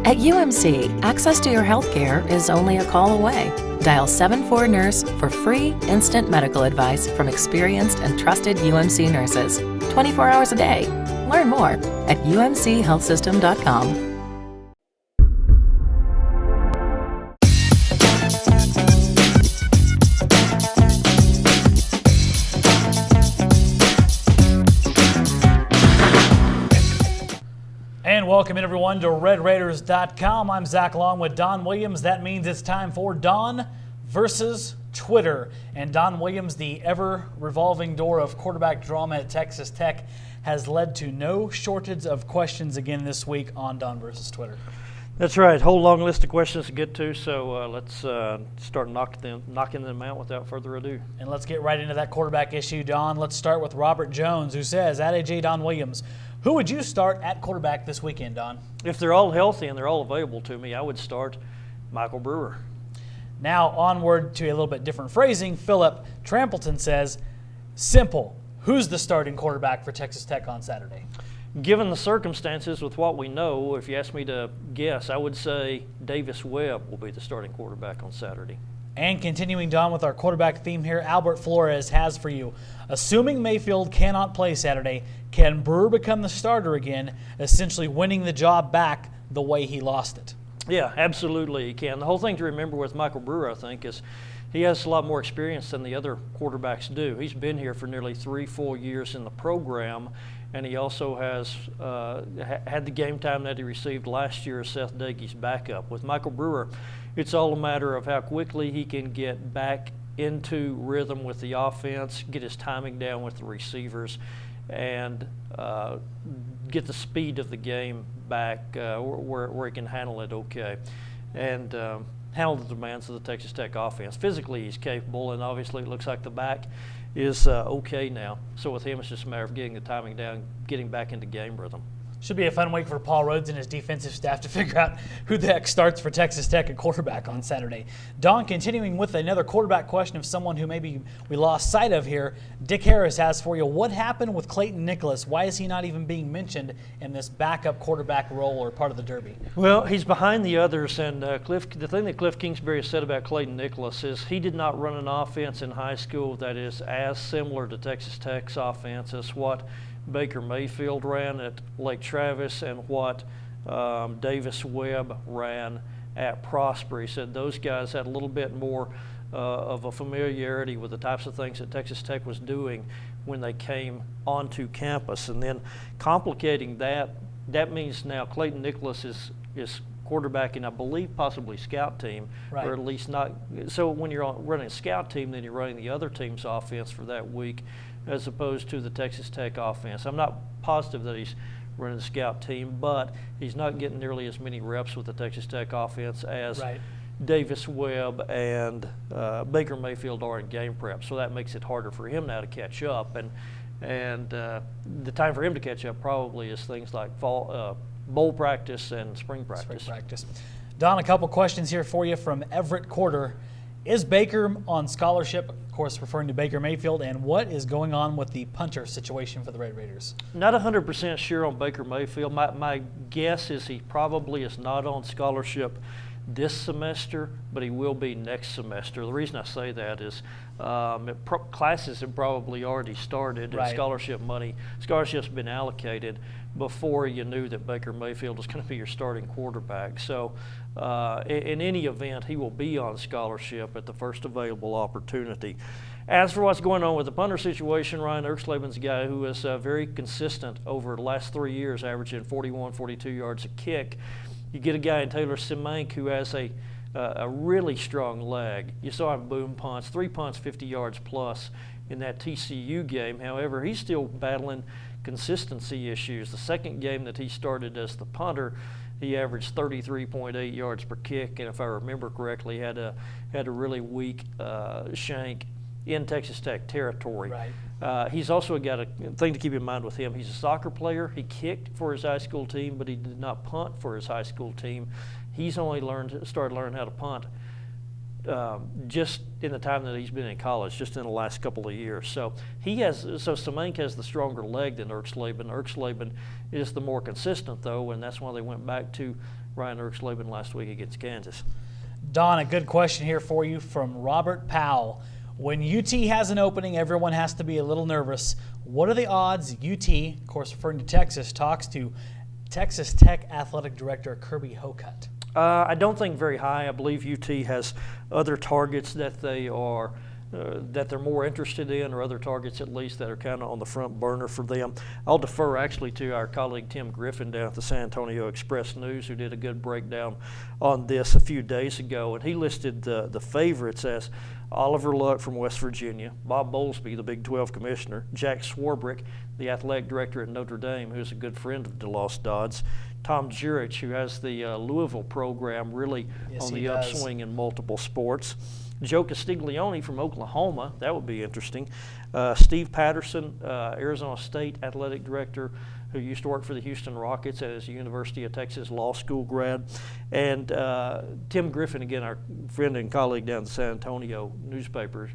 At UMC, access to your health care is only a call away. Dial 74-NURSE for free, instant medical advice from experienced and trusted UMC nurses, 24 hours a day. Learn more at umchealthsystem.com. And welcome in everyone to RedRaiders.com. I'm Zach along with Don Williams. That means it's time for Don versus Twitter. And Don Williams, the ever-revolving door of quarterback drama at Texas Tech, has led to no shortage of questions again this week on Don versus Twitter. That's right. Whole long list of questions to get to, so let's start knocking them out without further ado. And let's get right into that quarterback issue, Don. Let's start with Robert Jones, who says, at AJ Don Williams, who would you start at quarterback this weekend, Don? If they're all healthy and they're all available to me, I would start Michael Brewer. Now onward to a little bit different phrasing. Philip Trampleton says, simple. Who's the starting quarterback for Texas Tech on Saturday? Given the circumstances with what we know, if you ask me to guess, I would say Davis Webb will be the starting quarterback on Saturday. And continuing, Don, with our quarterback theme here, Albert Flores has for you, assuming Mayfield cannot play Saturday, can Brewer become the starter again, essentially winning the job back the way he lost it? Yeah, absolutely he can. The whole thing to remember with Michael Brewer, I think, is he has a lot more experience than the other quarterbacks do. He's been here for nearly 3 full years in the program, and he also has had the game time that he received last year as Seth Daigie's backup. With Michael Brewer, it's all a matter of how quickly he can get back into rhythm with the offense, get his timing down with the receivers, and get the speed of the game back where he can handle it okay. And handle the demands of the Texas Tech offense. Physically, he's capable, and obviously it looks like the back is okay now. So with him, it's just a matter of getting the timing down, getting back into game rhythm. Should be a fun week for Paul Rhodes and his defensive staff to figure out who the heck starts for Texas Tech at quarterback on Saturday. Don, continuing with another quarterback question of someone who maybe we lost sight of here, Dick Harris has for you, what happened with Clayton Nicholas? Why is he not even being mentioned in this backup quarterback role or part of the Derby? Well, he's behind the others, and the thing that Cliff Kingsbury said about Clayton Nicholas is he did not run an offense in high school that is as similar to Texas Tech's offense as what Baker Mayfield ran at Lake Travis and what Davis Webb ran at Prosper. He said those guys had a little bit more of a familiarity with the types of things that Texas Tech was doing when they came onto campus. And then complicating that means now Clayton Nicholas is quarterbacking, I believe, possibly scout team, right, or at least not. So when you're running a scout team, then you're running the other team's offense for that week, as opposed to the Texas Tech offense. I'm not positive that he's running the scout team, but he's not getting nearly as many reps with the Texas Tech offense as right. Davis Webb and Baker Mayfield are in game prep. So that makes it harder for him now to catch up. And the time for him to catch up probably is things like bowl practice and spring practice. Don, a couple questions here for you from Everett Quarter. Is Baker on scholarship, of course referring to Baker Mayfield, and what is going on with the punter situation for the Red Raiders? Not 100% sure on Baker Mayfield. My guess is he probably is not on scholarship this semester, but he will be next semester. The reason I say that is classes have probably already started, and right, scholarships been allocated before you knew that Baker Mayfield was going to be your starting quarterback. So in any event, he will be on scholarship at the first available opportunity. As for what's going on with the punter situation, Ryan Erxleben's a guy who is very consistent over the last 3 years, averaging 41, 42 yards a kick. You get a guy in Taylor Semank who has a really strong leg. You saw him boom punts, 3 punts, 50 yards plus in that TCU game. However, he's still battling consistency issues. The second game that he started as the punter, he averaged 33.8 yards per kick, and if I remember correctly, had a really weak shank in Texas Tech territory. Right. He's also got a thing to keep in mind with him. He's a soccer player. He kicked for his high school team, but he did not punt for his high school team. He's only started learning how to punt just in the time that he's been in college, just in the last couple of years. So Semank has the stronger leg than Erxleben. Erxleben is the more consistent, though, and that's why they went back to Ryan Erxleben last week against Kansas. Don, a good question here for you from Robert Powell. When UT has an opening, everyone has to be a little nervous. What are the odds UT, of course referring to Texas, talks to Texas Tech Athletic Director Kirby Hocutt? I don't think very high. I believe UT has other targets that they are that they're more interested in, or other targets at least that are kind of on the front burner for them. I'll defer actually to our colleague Tim Griffin down at the San Antonio Express-News, who did a good breakdown on this a few days ago, and he listed the favorites as Oliver Luck from West Virginia, Bob Bowlesby, the Big 12 commissioner, Jack Swarbrick, the athletic director at Notre Dame, who's a good friend of DeLoss Dodds, Tom Jurich, who has the Louisville program really on the upswing in multiple sports, Joe Castiglione from Oklahoma, that would be interesting, Steve Patterson, Arizona State athletic director, who used to work for the Houston Rockets as a University of Texas Law School grad, and Tim Griffin, again, our friend and colleague down at the San Antonio newspaper,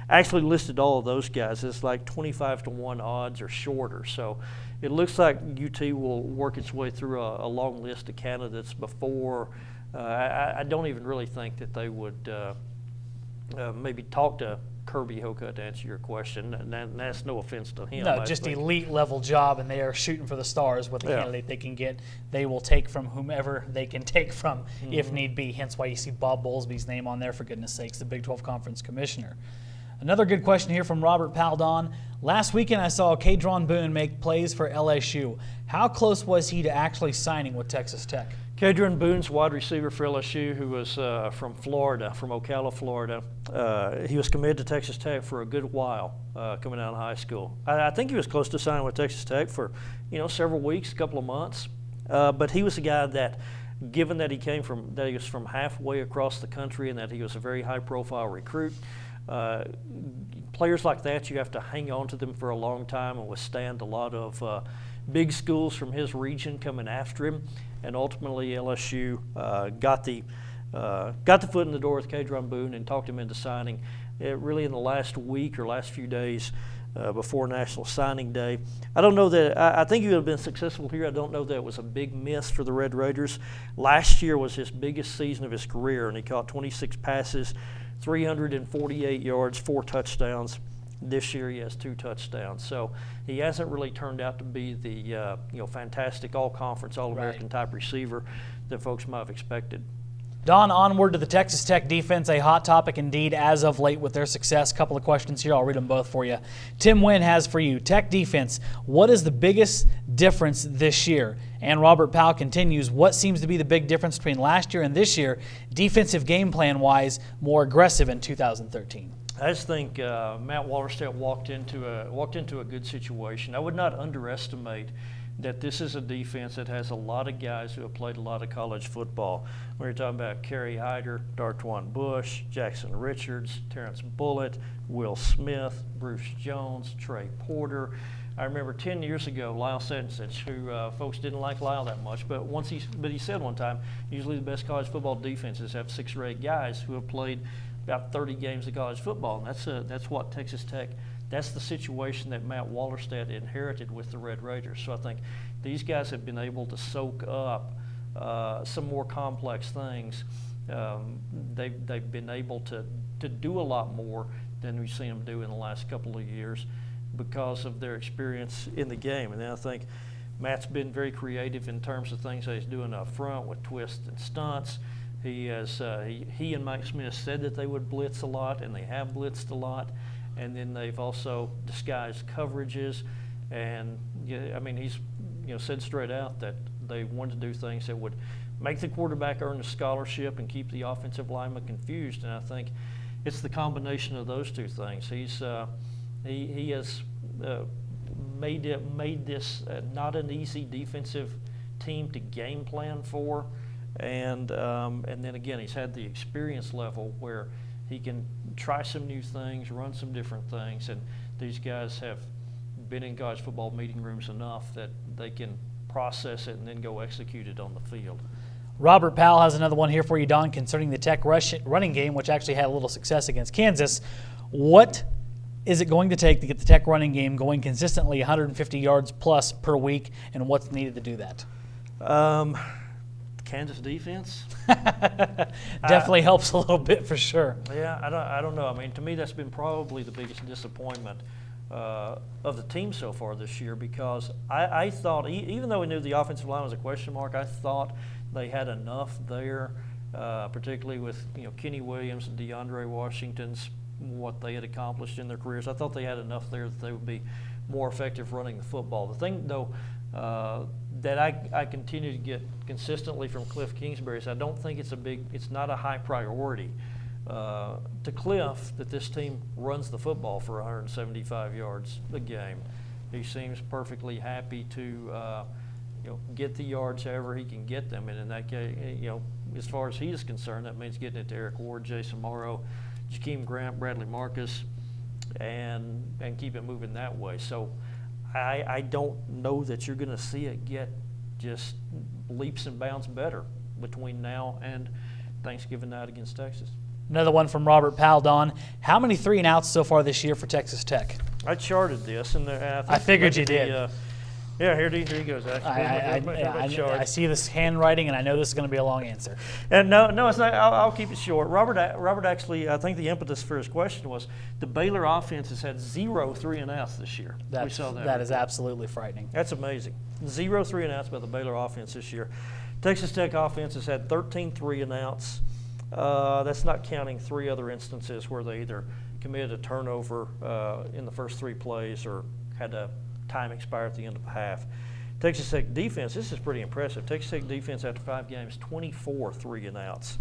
actually listed all of those guys as like 25-1 odds or shorter. So it looks like UT will work its way through a long list of candidates before. I don't even really think that they would maybe talk to Kirby Hocutt to answer your question, and that's no offense to him. No, just elite level job, and they are shooting for the stars with the candidate they can get. They will take from whomever they can take from if need be, hence why you see Bob Bowlesby's name on there, for goodness sakes, the Big 12 Conference Commissioner. Another good question here from Robert Paldon. Last weekend I saw Kadron Boone make plays for LSU. How close was he to actually signing with Texas Tech? Kadron Boone's wide receiver for LSU, who was from Florida, from Ocala, Florida. He was committed to Texas Tech for a good while coming out of high school. I think he was close to signing with Texas Tech for, several weeks, a couple of months. But he was a guy that, given that he was from halfway across the country and that he was a very high-profile recruit, players like that, you have to hang on to them for a long time and withstand a lot of big schools from his region coming after him. And ultimately, LSU got the foot in the door with Kadron Boone and talked him into signing really in the last week or last few days before National Signing Day. I don't know that I think he would have been successful here. I don't know that it was a big miss for the Red Raiders. Last year was his biggest season of his career, and he caught 26 passes, 348 yards, 4 touchdowns. This year he has 2 touchdowns. So he hasn't really turned out to be the fantastic all-conference, all-American type receiver that folks might have expected. Don, onward to the Texas Tech defense, a hot topic indeed as of late with their success. Couple of questions here. I'll read them both for you. Tim Wynn has for you, Tech defense, what is the biggest difference this year? And Robert Powell continues, what seems to be the big difference between last year and this year, defensive game plan-wise, more aggressive in 2013? I just think Matt Wallerstedt walked into a good situation. I would not underestimate that this is a defense that has a lot of guys who have played a lot of college football. When you're talking about Kerry Hyder, Dartwan Bush, Jackson Richards, Terrence Bullitt, Will Smith, Bruce Jones, Trey Porter. I remember 10 years ago, Lyle Sedensich, who folks didn't like Lyle that much, but he said one time, usually the best college football defenses have 6 or 8 guys who have played about 30 games of college football, and that's what Texas Tech. That's the situation that Matt Wallerstedt inherited with the Red Raiders. So I think these guys have been able to soak up some more complex things. They've been able to do a lot more than we've seen them do in the last couple of years because of their experience in the game. And then I think Matt's been very creative in terms of things that he's doing up front with twists and stunts. He and Mike Smith said that they would blitz a lot, and they have blitzed a lot. And then they've also disguised coverages, and he's said straight out that they wanted to do things that would make the quarterback earn a scholarship and keep the offensive lineman confused. And I think it's the combination of those two things. He has made this not an easy defensive team to game plan for, and then again he's had the experience level where he can try some new things, run some different things, and these guys have been in college football meeting rooms enough that they can process it and then go execute it on the field. Robert Powell has another one here for you, Don, concerning the Tech running game, which actually had a little success against Kansas. What is it going to take to get the Tech running game going consistently 150 yards plus per week, and what's needed to do that? Kansas defense. Definitely helps a little bit for sure. Yeah, I don't know. I mean, to me, that's been probably the biggest disappointment of the team so far this year, because I thought, even though we knew the offensive line was a question mark, I thought they had enough there, particularly with Kenny Williams and DeAndre Washington's what they had accomplished in their careers. I thought they had enough there that they would be more effective running the football. The thing, though, that I continue to get consistently from Cliff Kingsbury is I don't think it's not a high priority to Cliff that this team runs the football for 175 yards a game. He seems perfectly happy to get the yards however he can get them, and in that case, as far as he is concerned, that means getting it to Eric Ward, Jason Morrow, Jakeem Grant, Bradley Marcus, and keep it moving that way. So I don't know that you're going to see it get just leaps and bounds better between now and Thanksgiving night against Texas. Another one from Robert Paldon. How many 3-and-outs so far this year for Texas Tech? I charted this, and I figured you did. Yeah, here you go, Zach. I see this handwriting, and I know this is going to be a long answer. And no, it's not. I'll keep it short. Robert actually, I think the impetus for his question was the Baylor offense has had 0 3-and-outs this year. We saw that. That is absolutely frightening. That's amazing. 0 3-and-outs by the Baylor offense this year. Texas Tech offense has had 13 3-and-outs. That's not counting 3 other instances where they either committed a turnover in the first 3 plays or had a time expire at the end of a half. Texas Tech defense, this is pretty impressive. Texas Tech defense after 5 games, 24 3-and-outs.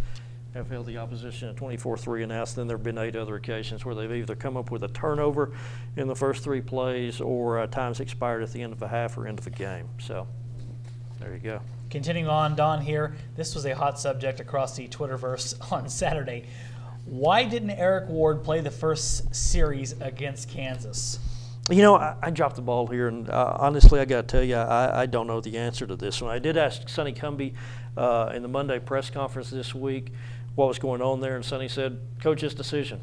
Have held the opposition at 24 3-and-outs. Then there have been 8 other occasions where they've either come up with a turnover in the first 3 plays or times expired at the end of a half or end of a game. So there you go. Continuing on, Don here. This was a hot subject across the Twitterverse on Saturday. Why didn't Eric Ward play the first series against Kansas? I dropped the ball here, and honestly, I got to tell you, I don't know the answer to this one. I did ask Sonny Cumbie in the Monday press conference this week what was going on there, and Sonny said, coach's decision.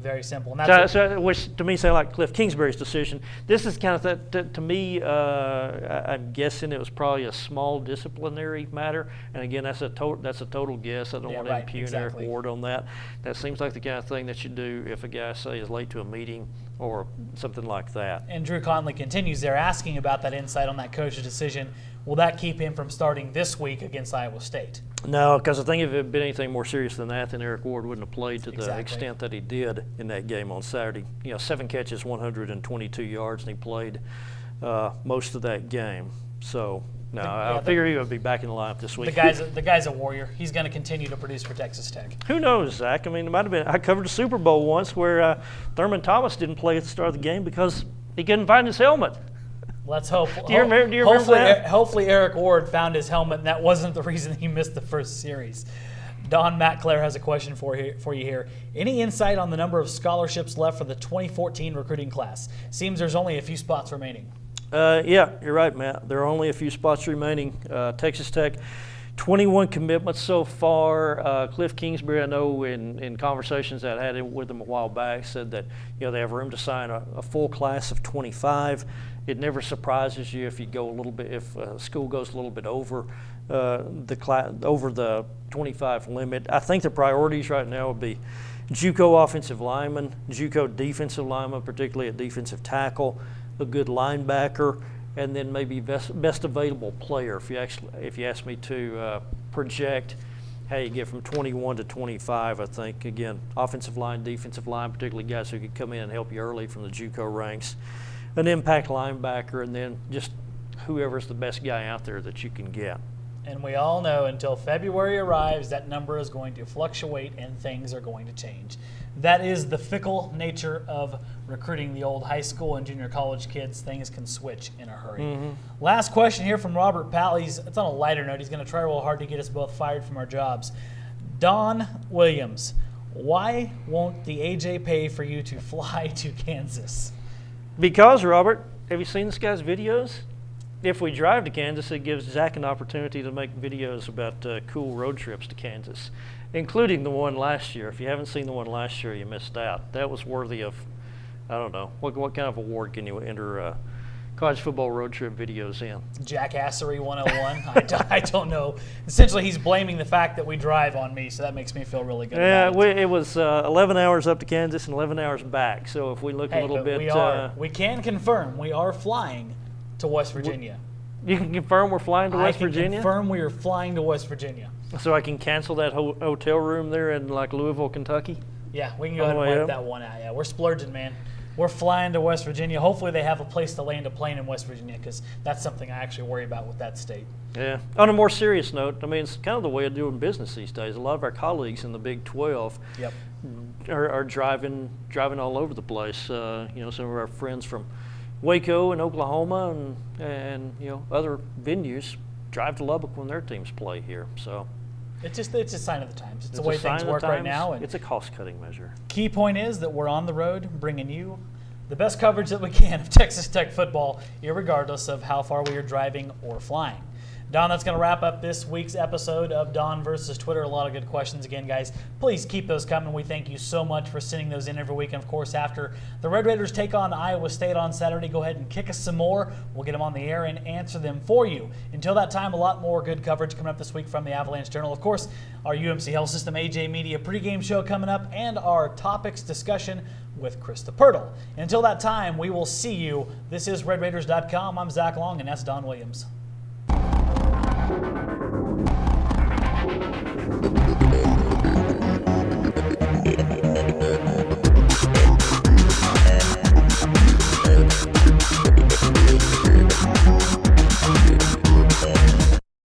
Very simple. And that's which to me sounded like Cliff Kingsbury's decision. This is kind of to me. I'm guessing it was probably a small disciplinary matter. And again, that's a total guess. I don't want to impugn Eric Ward on that. That seems like the kind of thing that you do if a guy say is late to a meeting or something like that. And Drew Conley continues there asking about that insight on that coach's decision. Will that keep him from starting this week against Iowa State? No, because I think if it had been anything more serious than that, then Eric Ward wouldn't have played to the extent that he did in that game on Saturday. 7 catches, 122 yards, and he played most of that game. So, no, I figure he would be back in the lineup this week. The guy's a warrior. He's going to continue to produce for Texas Tech. Who knows, Zach? I mean, it might have been. I covered a Super Bowl once where Thurman Thomas didn't play at the start of the game because he couldn't find his helmet. Let's hope. Do you remember that? Hopefully Eric Ward found his helmet, and that wasn't the reason he missed the first series. Don Matt Clare has a question for you here. Any insight on the number of scholarships left for the 2014 recruiting class? Seems there's only a few spots remaining. Yeah, you're right, Matt. There are only a few spots remaining. Texas Tech, 21 commitments so far. Cliff Kingsbury, I know in conversations that I had with him a while back, said that they have room to sign a full class of 25. It never surprises you if you go a little bit, if school goes a little bit over the 25 limit. I think the priorities right now would be JUCO offensive lineman, JUCO defensive lineman, particularly at defensive tackle, a good linebacker, and then maybe best available player. If you ask me to project how you get from 21 to 25, I think again offensive line, defensive line, particularly guys who could come in and help you early from the JUCO ranks, an impact linebacker, and then just whoever's the best guy out there that you can get. And we all know until February arrives, that number is going to fluctuate and things are going to change. That is the fickle nature of recruiting the old high school and junior college kids. Things can switch in a hurry. Mm-hmm. Last question here from Robert Powell. It's on a lighter note. He's going to try real hard to get us both fired from our jobs. Don Williams, why won't the AJ pay for you to fly to Kansas? Because, Robert, have you seen this guy's videos? If we drive to Kansas, it gives Zach an opportunity to make videos about cool road trips to Kansas, including the one last year. If you haven't seen the one last year, you missed out. That was worthy of, I don't know, what kind of award can you enter college football road trip videos in. Jackassery 101. I don't know. Essentially, he's blaming the fact that we drive on me, so that makes me feel really good. Yeah, about it was 11 hours up to Kansas and 11 hours back. So if we look a little bit, we can confirm we are flying to West Virginia. You can confirm we're flying to West Virginia? I can confirm we are flying to West Virginia. So I can cancel that hotel room there in like Louisville, Kentucky? Yeah, we can go ahead and wipe that one out. Yeah, we're splurging, man. We're flying to West Virginia. Hopefully they have a place to land a plane in West Virginia, because that's something I actually worry about with that state. Yeah. On a more serious note, I mean, it's kind of the way of doing business these days. A lot of our colleagues in the Big 12 are driving all over the place. You know, some of our friends from Waco and Oklahoma and you know, other venues drive to Lubbock when their teams play here. So it's a sign of the times. It's the way things work right now. And it's a cost-cutting measure. Key point is that we're on the road bringing you the best coverage that we can of Texas Tech football, irregardless of how far we are driving or flying. Don, that's going to wrap up this week's episode of Don versus Twitter. A lot of good questions again, guys. Please keep those coming. We thank you so much for sending those in every week. And, of course, after the Red Raiders take on Iowa State on Saturday, go ahead and kick us some more. We'll get them on the air and answer them for you. Until that time, a lot more good coverage coming up this week from the Avalanche-Journal. Of course, our UMC Health System AJ Media pregame show coming up, and our topics discussion with Krista Pirtle. Until that time, we will see you. This is RedRaiders.com. I'm Zach Long, and that's Don Williams.